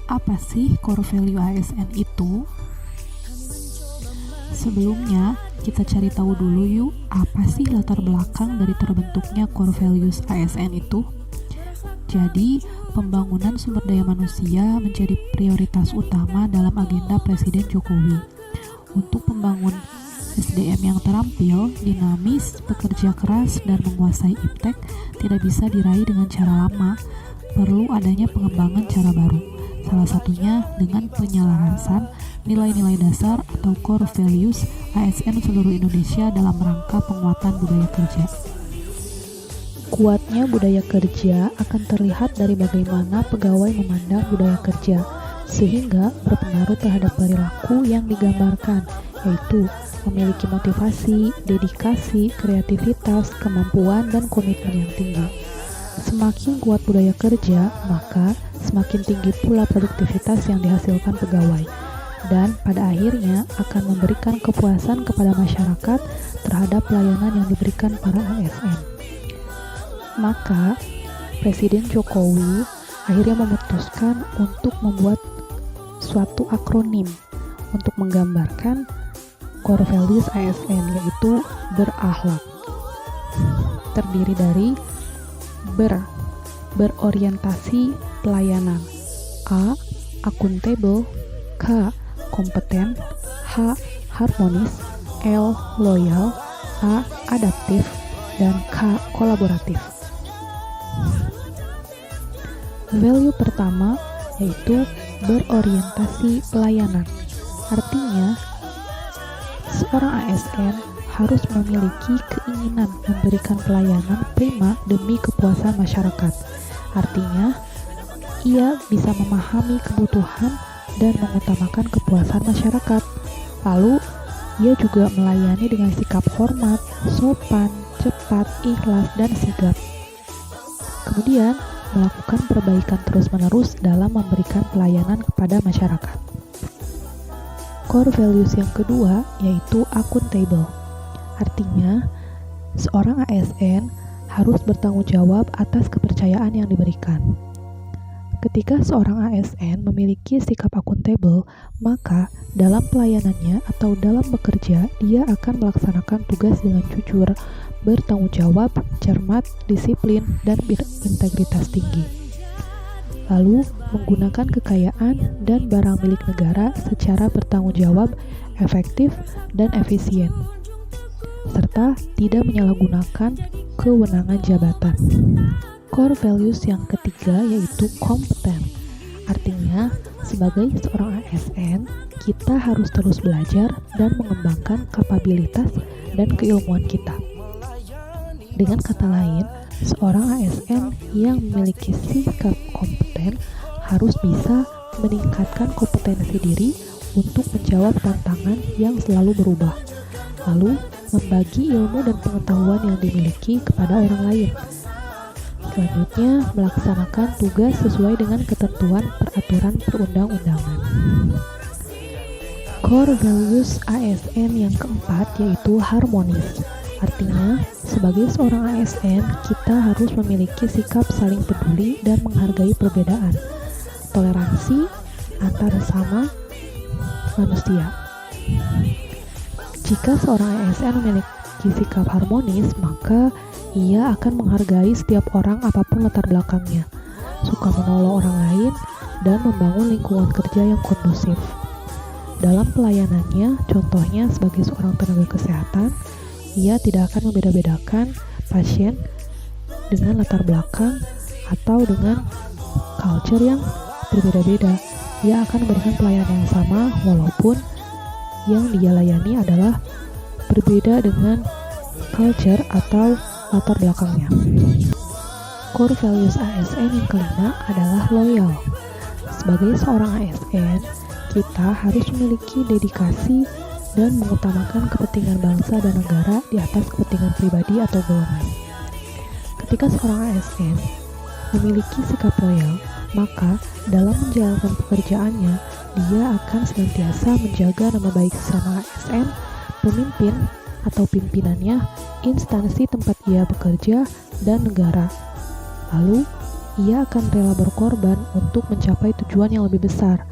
Apa sih core value ASN itu? Sebelumnya, kita cari tahu dulu yuk, apa sih latar belakang dari terbentuknya core values ASN itu? Jadi, pembangunan sumber daya manusia menjadi prioritas utama dalam agenda Presiden Jokowi. Untuk membangun SDM yang terampil, dinamis, bekerja keras, dan menguasai iptek tidak bisa diraih dengan cara lama, perlu adanya pengembangan cara baru. Salah satunya dengan penyelarasan nilai-nilai dasar atau core values ASN seluruh Indonesia dalam rangka penguatan budaya kerja. Kuatnya budaya kerja akan terlihat dari bagaimana pegawai memandang budaya kerja, sehingga berpengaruh terhadap perilaku yang digambarkan, yaitu memiliki motivasi, dedikasi, kreativitas, kemampuan, dan komitmen yang tinggi. Semakin kuat budaya kerja, maka semakin tinggi pula produktivitas yang dihasilkan pegawai, dan pada akhirnya akan memberikan kepuasan kepada masyarakat terhadap pelayanan yang diberikan para ASN. Maka, Presiden Jokowi akhirnya memutuskan untuk membuat suatu akronim untuk menggambarkan core values ASN, yaitu berakhlak. Terdiri dari berorientasi pelayanan, A. Akuntabel, K. Kompeten, H. Harmonis, L. Loyal, A. Adaptif, dan K. Kolaboratif. Value pertama yaitu berorientasi pelayanan. Artinya, seorang ASN harus memiliki keinginan memberikan pelayanan prima demi kepuasan masyarakat. Artinya, ia bisa memahami kebutuhan dan mengutamakan kepuasan masyarakat. Lalu, ia juga melayani dengan sikap hormat, sopan, cepat, ikhlas, dan sigap. Kemudian, melakukan perbaikan terus-menerus dalam memberikan pelayanan kepada masyarakat. Core values yang kedua yaitu accountable. Artinya, seorang ASN harus bertanggung jawab atas kepercayaan yang diberikan. Ketika seorang ASN memiliki sikap accountable, maka dalam pelayanannya atau dalam bekerja, dia akan melaksanakan tugas dengan jujur, bertanggung jawab, cermat, disiplin, dan berintegritas tinggi. Lalu, menggunakan kekayaan dan barang milik negara secara bertanggung jawab, efektif, dan efisien, serta tidak menyalahgunakan kewenangan jabatan. Core values yang ketiga yaitu kompeten. Artinya, sebagai seorang ASN, kita harus terus belajar dan mengembangkan kapabilitas dan keilmuan kita. Dengan kata lain, seorang ASN yang memiliki sikap kompeten harus bisa meningkatkan kompetensi diri untuk menjawab tantangan yang selalu berubah, lalu membagi ilmu dan pengetahuan yang dimiliki kepada orang lain. Selanjutnya, melaksanakan tugas sesuai dengan ketentuan peraturan perundang-undangan. Core values ASN yang keempat yaitu harmonis. Artinya, sebagai seorang ASN, kita harus memiliki sikap saling peduli dan menghargai perbedaan, toleransi antar sesama manusia. Jika seorang ASN memiliki sikap harmonis, maka ia akan menghargai setiap orang apapun latar belakangnya, suka menolong orang lain, dan membangun lingkungan kerja yang kondusif. Dalam pelayanannya, contohnya sebagai seorang tenaga kesehatan, ia tidak akan membeda-bedakan pasien dengan latar belakang atau dengan culture yang berbeda-beda. Ia akan memberikan pelayanan yang sama walaupun yang dia layani adalah berbeda dengan culture atau latar belakangnya. Core values ASN yang kelima adalah loyal. Sebagai seorang ASN, kita harus memiliki dedikasi dan mengutamakan kepentingan bangsa dan negara di atas kepentingan pribadi atau golongan. Ketika seorang ASN memiliki sikap loyal, maka dalam menjalankan pekerjaannya, dia akan senantiasa menjaga nama baik sesama ASN, pemimpin atau pimpinannya, instansi tempat ia bekerja, dan negara. Lalu, ia akan rela berkorban untuk mencapai tujuan yang lebih besar.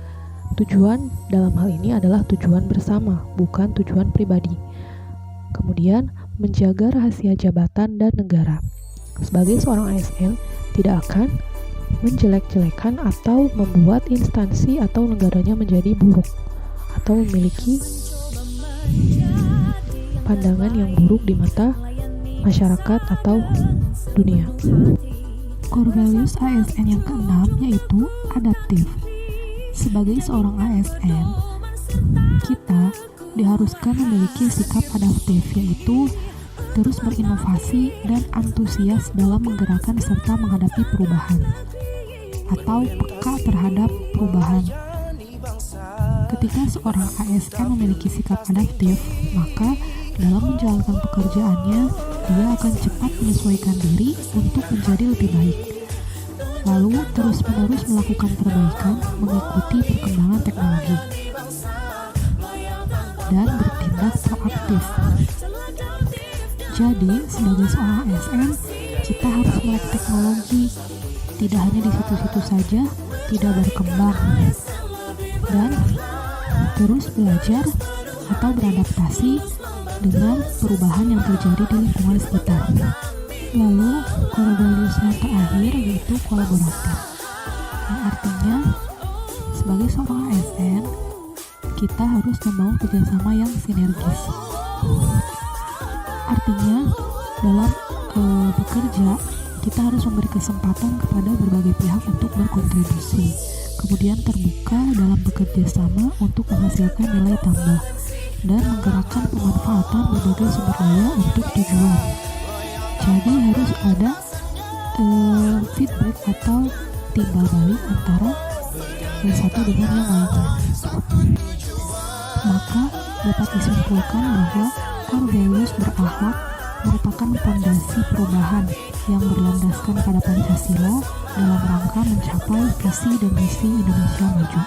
Tujuan dalam hal ini adalah tujuan bersama, bukan tujuan pribadi. Kemudian, menjaga rahasia jabatan dan negara. Sebagai seorang ASN, tidak akan menjelek-jelekan atau membuat instansi atau negaranya menjadi buruk atau memiliki pandangan yang buruk di mata masyarakat atau dunia. Core values ASN yang keenam yaitu adaptif. Sebagai seorang ASN, kita diharuskan memiliki sikap adaptif, yaitu terus berinovasi dan antusias dalam menggerakkan serta menghadapi perubahan atau peka terhadap perubahan. Ketika seorang ASN memiliki sikap adaptif, maka dalam menjalankan pekerjaannya, dia akan cepat menyesuaikan diri untuk menjadi lebih baik. Lalu terus-menerus melakukan perbaikan mengikuti perkembangan teknologi dan bertindak proaktif. Jadi, sebagai seorang ASN, kita harus melek teknologi, tidak hanya di situ-situ saja, tidak berkembang, dan terus belajar atau beradaptasi dengan perubahan yang terjadi di lingkungan sekitar. Lalu, core values yang terakhir yaitu kolaboratif, yang artinya sebagai seorang ASN, kita harus membangun kerjasama yang sinergis. Artinya, dalam bekerja, kita harus memberi kesempatan kepada berbagai pihak untuk berkontribusi, kemudian terbuka dalam bekerja sama untuk menghasilkan nilai tambah, dan menggerakkan pemanfaatan berbagai sumber daya untuk tujuan. Jadi harus ada feedback atau timbal balik antara yang satu dengan yang lainnya. Maka dapat disimpulkan bahwa core values berakhlak merupakan fondasi perubahan yang berlandaskan pada Pancasila dalam rangka mencapai visi dan misi Indonesia Maju.